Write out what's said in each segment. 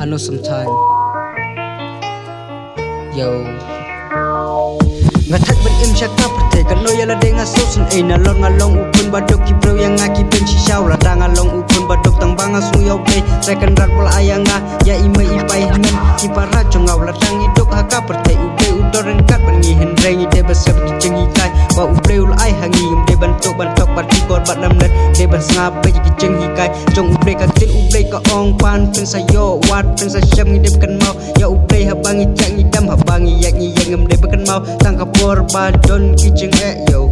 I know sometime. Yo. Ngatak ben im syaka perte kan no yala denga sosun e na lor ngalong upun badok ki bro yang ngaki ben shishaw la dang ngalong upun badok tang banga sung yaw play second rat pula ayanga ya ime ipai men ki para chongaw la dang idok haka perte upe udoren kat ben ngi hen rengi de besep ki cengi kai wa upe ul ai hangi um de bantok bat ki kor bat lam let de bas ngap be ki cengi kai jong upe ka tin upe ka ong pan pen sayo wat pen sa syam ngi de kan mau ya upe habangi chang ngi dam habangi yak ngi yang ngem de kan mau tang ka Badon kijeng yo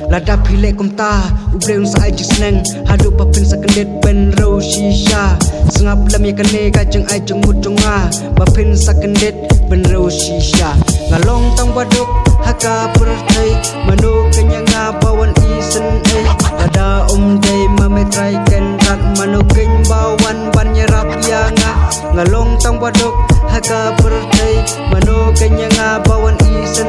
lada pile kumta ubre un sa jisneng hadu papin sakendet ben ro shisha sengap lam ya kane kajeng ai jeng mutunga papin sakendet ben ro shisha ngalong tang badok haka pertai manu kenyanga bawan isen lada dei mametrai ken rat manu keny bawan ban nyerap yanga ngalong tang badok haka pertai manu kenyanga bawan isen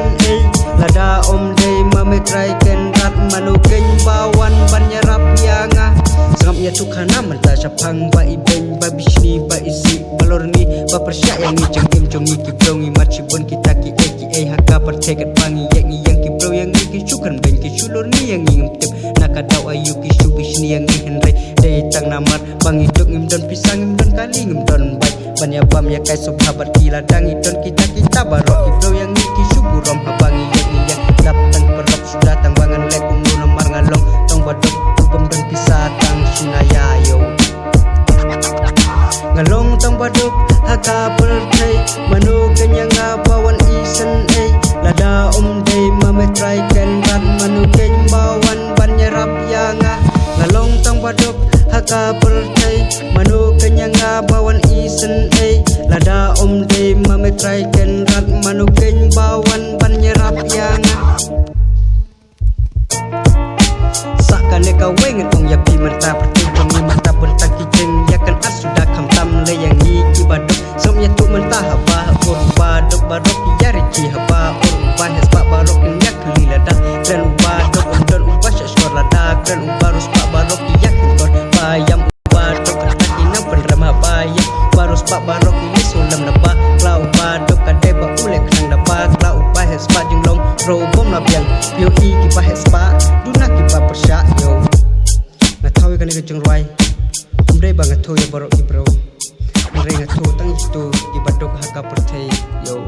lada dei mametrai ken rat manu keny bawan ban nyerap yanga sangap nya tukhana menta syapang ba ibeng ba bishni ba isi balorni ba persya yang ngijeng im jongi ki brongi marchibon kita ki haka pertekat pangi yang ki bro yang ki syukan ben ki sulurni yang ngim tip nakadaw ayu ki subishni yang henre de tang namar bangi dok ngim don pisang ngim don kali ngim don bai banya bam ya kai subhabat ki ladang idon kita barok ki bro yang ki suburom habangi yang dap tang perop sudah tang bangan lekum nu nomar ngalong tong badok ubam don pisah tang sinaya yo ngalong tong badok haka pertai manu kenyanga bawan isen lada dei mametrai ken rat manu keny bawan ban nyerap yanga ngalong tang badok haka pertai manu kenyanga bawan isen lada dei mametrai ken rat manu keny bawan ban nyerap yanga sakane ka wengen ong ya pi menta perteng ni menta bentang kijeng ya kan asuda kam tam le yang ni ki badok som ya tu menta haba or badok barok ya riki haba or bahas pak barok yang kelila dah kren badok don ubah syashwar lada kren barus pak barok ya kor bayam badok kata inang penrama bayam barus pak barok ini sulam naba klau badok kade ba ule kang naba klau bahas pak jenglong robom labiang pio i ki bahas pak duna ki pa persya yo ngatau kan ke jengruai umre ba ngatau ya barok ki bro umre ngatau tang itu ki badok haka pertai yo